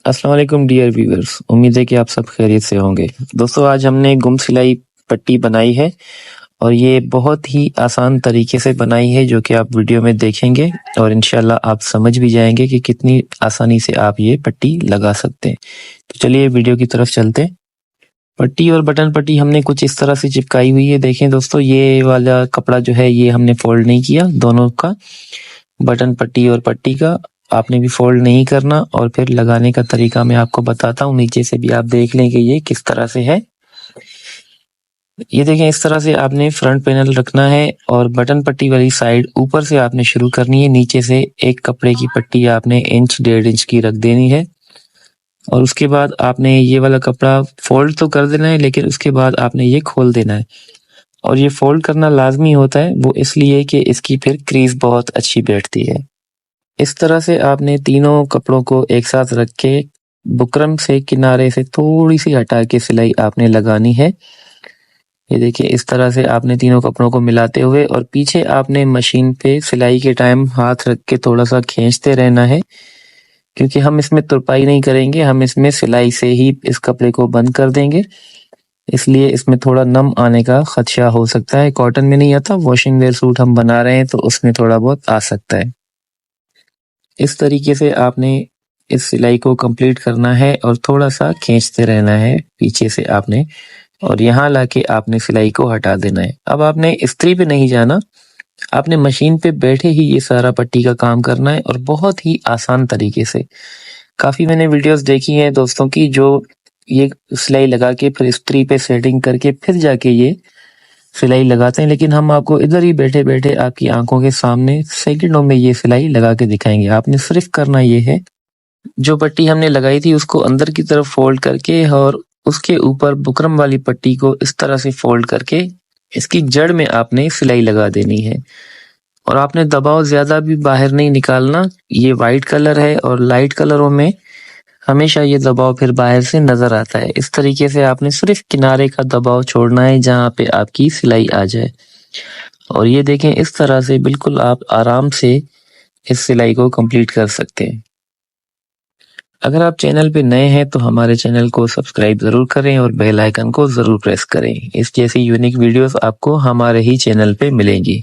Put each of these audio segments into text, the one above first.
अस्सलाम वालेकुम dear viewers, उम्मीद है कि आप सब खैरियत से होंगे। दोस्तों आज हमने गुम सिलाई पट्टी बनाई है और ये बहुत ही आसान तरीके से बनाई है जो कि आप वीडियो में देखेंगे और इंशाल्लाह आप समझ भी जाएंगे कि कितनी आसानी से आप ये पट्टी लगा सकते हैं। तो चलिए वीडियो की तरफ चलते हैं। पट्टी और बटन पट्टी हमने कुछ इस तरह से चिपकाई हुई है। देखें दोस्तों, ये वाला कपड़ा जो है ये हमने फोल्ड नहीं किया, दोनों का बटन पट्टी और पट्टी का आपने भी फोल्ड नहीं करना। और फिर लगाने का तरीका मैं आपको बताता हूँ, नीचे से भी आप देख लें कि ये किस तरह से है। ये देखें, इस तरह से आपने फ्रंट पैनल रखना है और बटन पट्टी वाली साइड ऊपर से आपने शुरू करनी है। नीचे से एक कपड़े की पट्टी आपने इंच 1.5 इंच की रख देनी है और उसके बाद आपने ये वाला कपड़ा फोल्ड तो कर देना है, लेकिन उसके बाद आपने ये खोल देना है। और ये फोल्ड करना लाजमी होता है, वो इसलिए कि इसकी फिर क्रीज बहुत अच्छी बैठती है। इस तरह से आपने तीनों कपड़ों को एक साथ रख के बुकरम से किनारे से थोड़ी सी हटा के सिलाई आपने लगानी है। ये देखिए, इस तरह से आपने तीनों कपड़ों को मिलाते हुए और पीछे आपने मशीन पे सिलाई के टाइम हाथ रख के थोड़ा सा खींचते रहना है, क्योंकि हम इसमें तुरपाई नहीं करेंगे, हम इसमें सिलाई से ही इस कपड़े को बंद कर देंगे। इसलिए इसमें थोड़ा नम आने का खदशा हो सकता है। कॉटन में नहीं आता, वॉशिंग वेयर सूट हम बना रहे हैं तो उसमें थोड़ा बहुत आ सकता है। इस तरीके से आपने इस सिलाई को कंप्लीट करना है और थोड़ा सा खींचते रहना है पीछे से आपने, और यहाँ लाके आपने सिलाई को हटा देना है। अब आपने इस्त्री पे नहीं जाना, आपने मशीन पे बैठे ही ये सारा पट्टी का काम करना है और बहुत ही आसान तरीके से। काफी मैंने वीडियोस देखी हैं दोस्तों की जो ये सिलाई लगा के फिर इस्त्री पे सेटिंग करके फिर जाके ये सिलाई लगाते हैं, लेकिन हम आपको इधर ही बैठे बैठे आपकी आंखों के सामने सेकंडों में ये सिलाई लगा के दिखाएंगे। आपने सिर्फ करना ये है, जो पट्टी हमने लगाई थी उसको अंदर की तरफ फोल्ड करके और उसके ऊपर बुकरम वाली पट्टी को इस तरह से फोल्ड करके इसकी जड़ में आपने सिलाई लगा देनी है। और आपने दबाव ज्यादा भी बाहर नहीं निकालना। ये वाइट कलर है और लाइट कलरों में हमेशा ये दबाव फिर बाहर से नजर आता है। इस तरीके से आपने सिर्फ किनारे का दबाव छोड़ना है जहाँ पे आपकी सिलाई आ जाए। और ये देखें, इस तरह से बिल्कुल आप आराम से इस सिलाई को कंप्लीट कर सकते हैं। अगर आप चैनल पे नए हैं तो हमारे चैनल को सब्सक्राइब जरूर करें और बेल आइकन को जरूर प्रेस करें। इस जैसी यूनिक वीडियोस आपको हमारे ही चैनल पे मिलेंगी।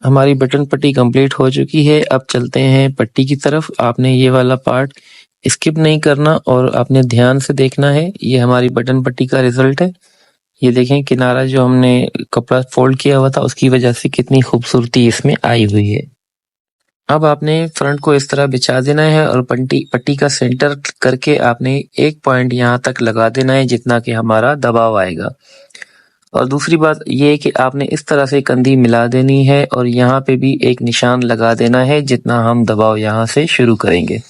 हमारी बटन पट्टी कंप्लीट हो चुकी है। अब चलते हैं पट्टी की तरफ। आपने ये वाला पार्ट स्किप नहीं करना और आपने ध्यान से देखना है। ये हमारी बटन पट्टी का रिजल्ट है। ये देखें, किनारा जो हमने कपड़ा फोल्ड किया हुआ था उसकी वजह से कितनी खूबसूरती इसमें आई हुई है। अब आपने फ्रंट को इस तरह बिछा देना है और पट्टी का सेंटर करके आपने एक पॉइंट यहाँ तक लगा देना है जितना कि हमारा दबाव आएगा। और दूसरी बात ये है कि आपने इस तरह से कंधी मिला देनी है और यहाँ पे भी एक निशान लगा देना है जितना हम दबाव यहाँ से शुरू करेंगे।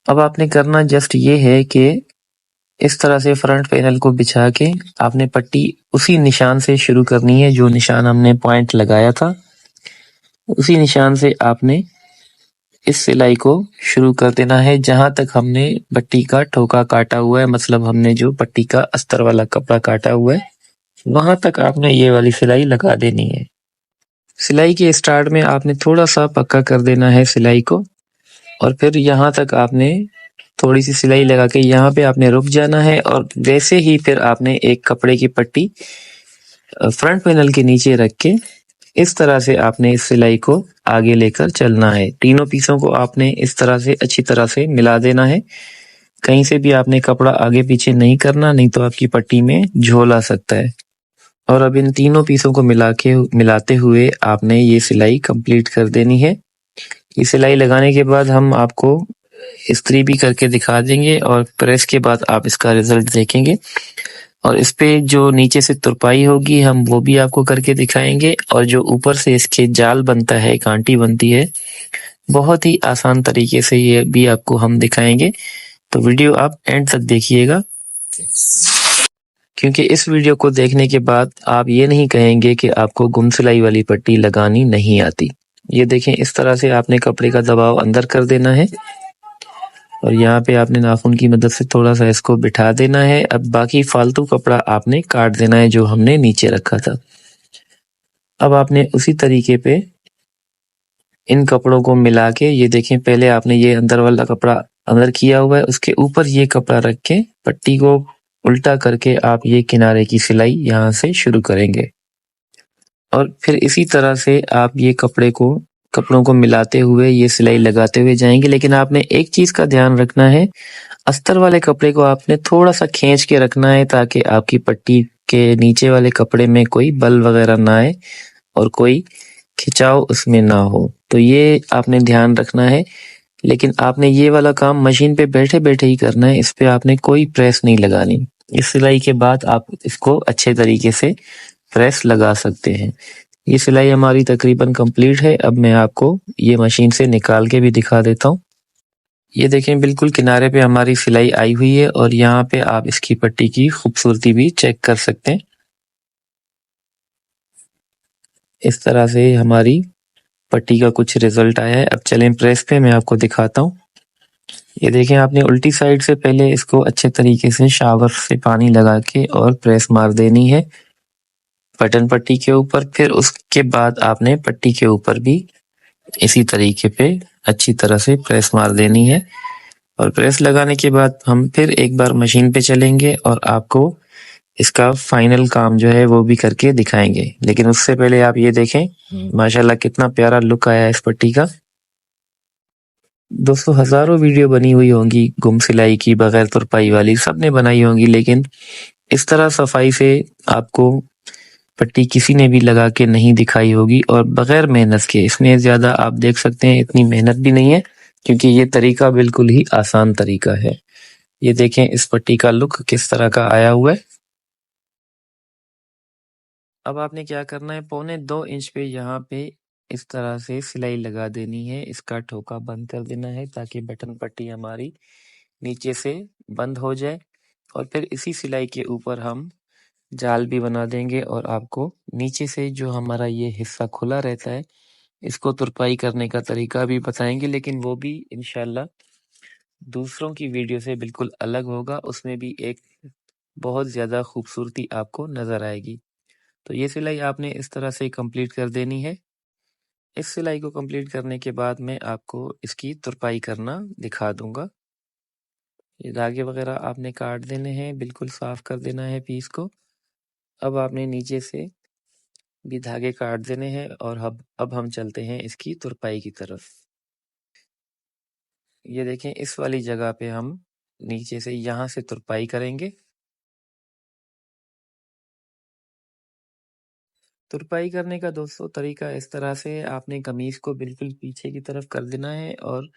अब आपने करना जस्ट ये है कि इस तरह से फ्रंट पैनल को बिछा के आपने पट्टी उसी निशान से शुरू करनी है, जो निशान हमने पॉइंट लगाया था उसी निशान से आपने इस सिलाई को शुरू कर देना है जहां तक हमने पट्टी का ठोका काटा हुआ है, मतलब हमने जो पट्टी का अस्तर वाला कपड़ा काटा हुआ है वहां तक आपने ये वाली सिलाई लगा देनी है। सिलाई के स्टार्ट में आपने थोड़ा सा पक्का कर देना है सिलाई को और फिर यहाँ तक आपने थोड़ी सी सिलाई लगा के यहाँ पे आपने रुक जाना है। और वैसे ही फिर आपने एक कपड़े की पट्टी फ्रंट पैनल के नीचे रख के इस तरह से आपने इस सिलाई को आगे लेकर चलना है। तीनों पीसों को आपने इस तरह से अच्छी तरह से मिला देना है। कहीं से भी आपने कपड़ा आगे पीछे नहीं करना, नहीं तो आपकी पट्टी में झोल आ सकता है। और अब इन तीनों पीसों को मिलाते हुए आपने ये सिलाई कंप्लीट कर देनी है। ये सिलाई लगाने के बाद हम आपको इस्त्री भी करके दिखा देंगे और प्रेस के बाद आप इसका रिजल्ट देखेंगे। और इस पे जो नीचे से तुरपाई होगी हम वो भी आपको करके दिखाएंगे, और जो ऊपर से इसके जाल बनता है, कांटी बनती है, बहुत ही आसान तरीके से ये भी आपको हम दिखाएंगे। तो वीडियो आप एंड तक देखिएगा, क्योंकि इस वीडियो को देखने के बाद आप ये नहीं कहेंगे कि आपको गुम सिलाई वाली पट्टी लगानी नहीं आती। ये देखें, इस तरह से आपने कपड़े का दबाव अंदर कर देना है और यहाँ पे आपने नाखून की मदद से थोड़ा सा इसको बिठा देना है। अब बाकी फालतू कपड़ा आपने काट देना है जो हमने नीचे रखा था। अब आपने उसी तरीके पे इन कपड़ों को मिला के, ये देखें, पहले आपने ये अंदर वाला कपड़ा अंदर किया हुआ है उसके ऊपर ये कपड़ा रख के पट्टी को उल्टा करके आप ये किनारे की सिलाई यहाँ से शुरू करेंगे और फिर इसी तरह से आप ये कपड़ों को मिलाते हुए ये सिलाई लगाते हुए जाएंगे। लेकिन आपने एक चीज का ध्यान रखना है, अस्तर वाले कपड़े को आपने थोड़ा सा खींच के रखना है ताकि आपकी पट्टी के नीचे वाले कपड़े में कोई बल वगैरह ना आए और कोई खिंचाव उसमें ना हो, तो ये आपने ध्यान रखना है। लेकिन आपने ये वाला काम मशीन पे बैठे बैठे ही करना है, इस पे आपने कोई प्रेस नहीं लगानी। इस सिलाई के बाद आप इसको अच्छे तरीके से प्रेस लगा सकते हैं। ये सिलाई हमारी तकरीबन कंप्लीट है। अब मैं आपको ये मशीन से निकाल के भी दिखा देता हूँ। ये देखें बिल्कुल किनारे पे हमारी सिलाई आई हुई है और यहाँ पे आप इसकी पट्टी की खूबसूरती भी चेक कर सकते हैं। इस तरह से हमारी पट्टी का कुछ रिजल्ट आया है। अब चलें प्रेस पे, मैं आपको दिखाता हूँ। ये देखें आपने उल्टी साइड से पहले इसको अच्छे तरीके से शावर से पानी लगा के और प्रेस मार देनी है बटन पट्टी के ऊपर। फिर उसके बाद आपने पट्टी के ऊपर भी इसी तरीके पे अच्छी तरह से प्रेस मार देनी है और प्रेस लगाने के बाद हम फिर एक बार मशीन पे चलेंगे और आपको इसका फाइनल काम जो है वो भी करके दिखाएंगे। लेकिन उससे पहले आप ये देखें माशाल्लाह कितना प्यारा लुक आया है इस पट्टी का। दोस्तों हजारों वीडियो बनी हुई होंगी गुम सिलाई की, बगैर तुरपाई वाली, सबने बनाई होंगी, लेकिन इस तरह सफाई से आपको पट्टी किसी ने भी लगा के नहीं दिखाई होगी और बगैर मेहनत के। इसमें ज्यादा आप देख सकते हैं इतनी मेहनत भी नहीं है क्योंकि ये तरीका बिल्कुल ही आसान तरीका है। ये देखें इस पट्टी का लुक किस तरह का आया हुआ है। अब आपने क्या करना है, 1.25 इंच पे यहाँ पे इस तरह से सिलाई लगा देनी है। इसका ठोका बंद कर देना है ताकि बटन पट्टी हमारी नीचे से बंद हो जाए और फिर इसी सिलाई के ऊपर हम जाल भी बना देंगे और आपको नीचे से जो हमारा ये हिस्सा खुला रहता है इसको तुरपाई करने का तरीका भी बताएंगे, लेकिन वो भी इंशाल्लाह दूसरों की वीडियो से बिल्कुल अलग होगा। उसमें भी एक बहुत ज़्यादा खूबसूरती आपको नज़र आएगी। तो ये सिलाई आपने इस तरह से कंप्लीट कर देनी है। इस सिलाई को कंप्लीट करने के बाद मैं आपको इसकी तुरपाई करना दिखा दूंगा। ये धागे वगैरह आपने काट देने हैं, बिल्कुल साफ कर देना है पीस को। अब आपने नीचे से भी धागे काट देने हैं और अब हम चलते हैं इसकी तुरपाई की तरफ। ये देखें इस वाली जगह पे हम नीचे से यहाँ से तुरपाई करेंगे। तुरपाई करने का दोस्तों तरीका इस तरह से, आपने कमीज को बिल्कुल पीछे की तरफ कर देना है और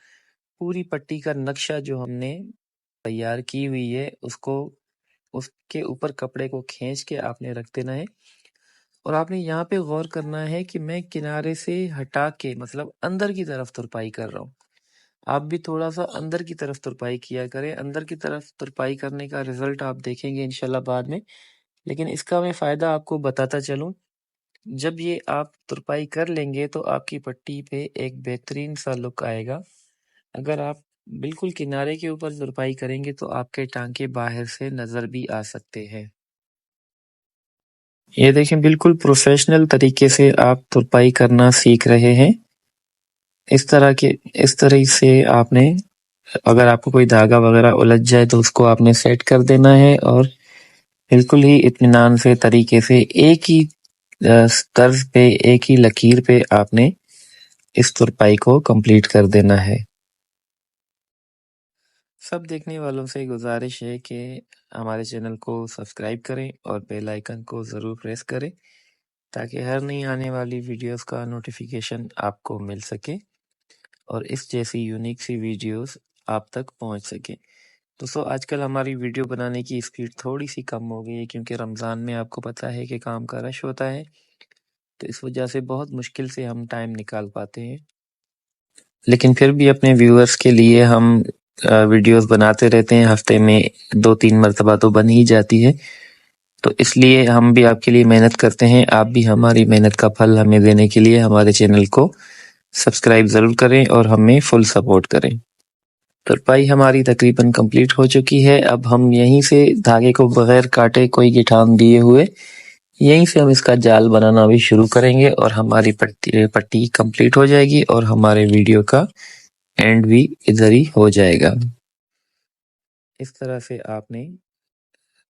पूरी पट्टी का नक्शा जो हमने तैयार की हुई है उसको उसके ऊपर कपड़े को खींच के आपने रख देना है। और आपने यहाँ पे गौर करना है कि मैं किनारे से हटा के मतलब अंदर की तरफ तुरपाई कर रहा हूँ। आप भी थोड़ा सा अंदर की तरफ तुरपाई किया करें। अंदर की तरफ तुरपाई करने का रिजल्ट आप देखेंगे इंशाल्लाह बाद में, लेकिन इसका मैं फायदा आपको बताता चलूं। जब ये आप तुरपाई कर लेंगे तो आपकी पट्टी पे एक बेहतरीन सा लुक आएगा। अगर आप बिल्कुल किनारे के ऊपर तुरपाई करेंगे तो आपके टांके बाहर से नजर भी आ सकते हैं। ये देखें बिल्कुल प्रोफेशनल तरीके से आप तुरपाई करना सीख रहे हैं। इस तरह से आपने, अगर आपको कोई धागा वगैरह उलझ जाए तो उसको आपने सेट कर देना है और बिल्कुल ही इत्मीनान से तरीके से एक ही तर्ज पे, एक ही लकीर पे आपने इस तुरपाई को कंप्लीट कर देना है। सब देखने वालों से गुजारिश है कि हमारे चैनल को सब्सक्राइब करें और बेल आइकन को ज़रूर प्रेस करें ताकि हर नई आने वाली वीडियोस का नोटिफिकेशन आपको मिल सके और इस जैसी यूनिक सी वीडियोस आप तक पहुंच सके। दोस्तों आजकल हमारी वीडियो बनाने की स्पीड थोड़ी सी कम हो गई है क्योंकि रमज़ान में आपको पता है कि काम का रश होता है, तो इस वजह से बहुत मुश्किल से हम टाइम निकाल पाते हैं। लेकिन फिर भी अपने व्यूअर्स के लिए हम वीडियोस बनाते रहते हैं। हफ्ते में 2-3 मरतबा तो बन ही जाती है, तो इसलिए हम भी आपके लिए मेहनत करते हैं। आप भी हमारी मेहनत का फल हमें देने के लिए हमारे चैनल को सब्सक्राइब ज़रूर करें और हमें फुल सपोर्ट करें। तुरपाई हमारी तकरीबन कंप्लीट हो चुकी है। अब हम यहीं से धागे को बगैर काटे, कोई गिठान दिए हुए, यहीं से हम इसका जाल बनाना भी शुरू करेंगे और हमारी पट्टी कंप्लीट हो जाएगी और हमारे वीडियो का एंड भी इधर ही हो जाएगा। इस तरह से आपने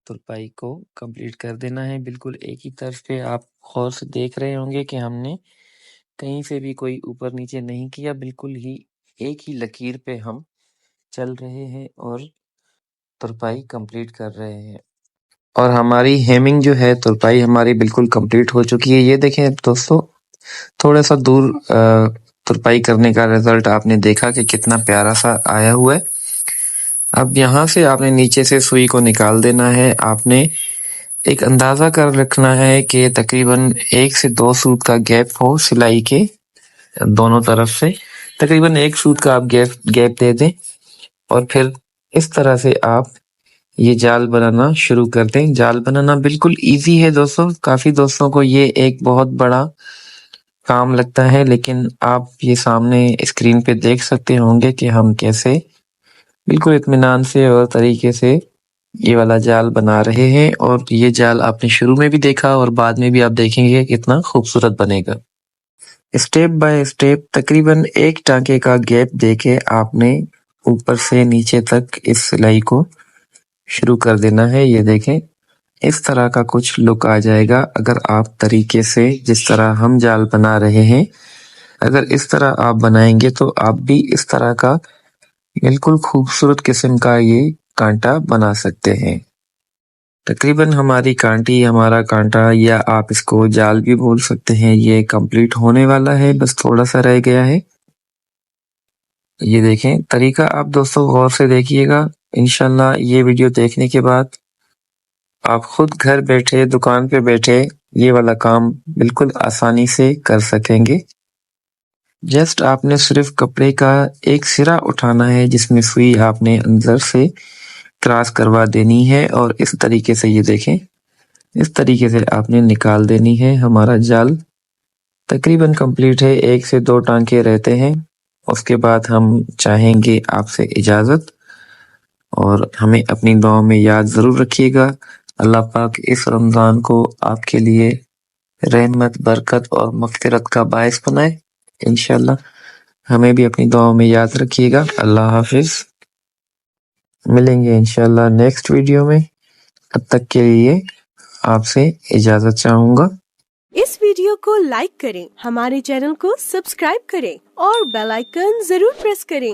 तुरपाई को कंप्लीट कर देना है। बिल्कुल एक ही तरफ पे आप गौर से देख रहे होंगे कि हमने कहीं से भी कोई ऊपर नीचे नहीं किया, बिल्कुल ही एक ही लकीर पे हम चल रहे हैं और तुरपाई कंप्लीट कर रहे हैं। और हमारी हेमिंग जो है, तुरपाई हमारी बिल्कुल कंप्लीट हो चुकी है। ये देखें दोस्तों, थोड़ा-सा दूर तुरपाई करने का रिज़ल्ट आपने देखा कि कितना प्यारा-सा आया हुआ है। अब यहाँ से आपने नीचे से सुई को निकाल देना है। आपने एक अंदाज़ा कर रखना है कि तकरीबन 1 से 2 सूत का गैप हो सिलाई के दोनों तरफ से। तकरीबन 1 सूत का आप गैप दे दें और फिर इस तरह से आप ये जाल बनाना शुरू कर दें। जाल बनाना बिल्कुल ईज़ी है दोस्तों। काफ़ी दोस्तों को ये एक बहुत बड़ा काम लगता है, लेकिन आप ये सामने स्क्रीन पे देख सकते होंगे कि हम कैसे बिल्कुल इत्मीनान से और तरीके से ये वाला जाल बना रहे हैं। और ये जाल आपने शुरू में भी देखा और बाद में भी आप देखेंगे कितना खूबसूरत बनेगा। स्टेप बाय स्टेप तकरीबन 1 टाँके का गैप देके आपने ऊपर से नीचे तक इस सिलाई को शुरू कर देना है। ये देखें, इस तरह का कुछ लुक आ जाएगा अगर आप तरीके से जिस तरह हम जाल बना रहे हैं, अगर इस तरह आप बनाएंगे तो आप भी इस तरह का बिल्कुल खूबसूरत किस्म का ये कांटा बना सकते हैं। तकरीबन हमारा कांटा या आप इसको जाल भी बोल सकते हैं, ये कंप्लीट होने वाला है, बस थोड़ा सा रह गया है। ये देखें, तरीका आप दोस्तों गौर से देखिएगा। इंशाल्लाह ये वीडियो देखने के बाद आप खुद घर बैठे, दुकान पे बैठे ये वाला काम बिल्कुल आसानी से कर सकेंगे। जस्ट आपने सिर्फ कपड़े का एक सिरा उठाना है जिसमें सुई आपने अंदर से क्रॉस करवा देनी है और इस तरीके से ये देखें, इस तरीके से आपने निकाल देनी है। हमारा जाल तकरीबन कंप्लीट है, 1 से 2 टांके रहते हैं। उसके बाद हम चाहेंगे आपसे इजाज़त और हमें अपनी दुआओं में याद ज़रूर रखिएगा। अल्लाह पाक इस रमज़ान को आपके लिए रहमत, बरकत और मग़फ़िरत का बाइस बनाए। इंशाअल्लाह हमें भी अपनी दुआओं में याद रखिएगा। अल्लाह हाफ़िज़। मिलेंगे इंशाअल्लाह नेक्स्ट वीडियो में। तब तक के लिए आपसे इजाज़त चाहूँगा। इस वीडियो को लाइक करें, हमारे चैनल को सब्सक्राइब करें और बेल आइकन जरूर प्रेस करें।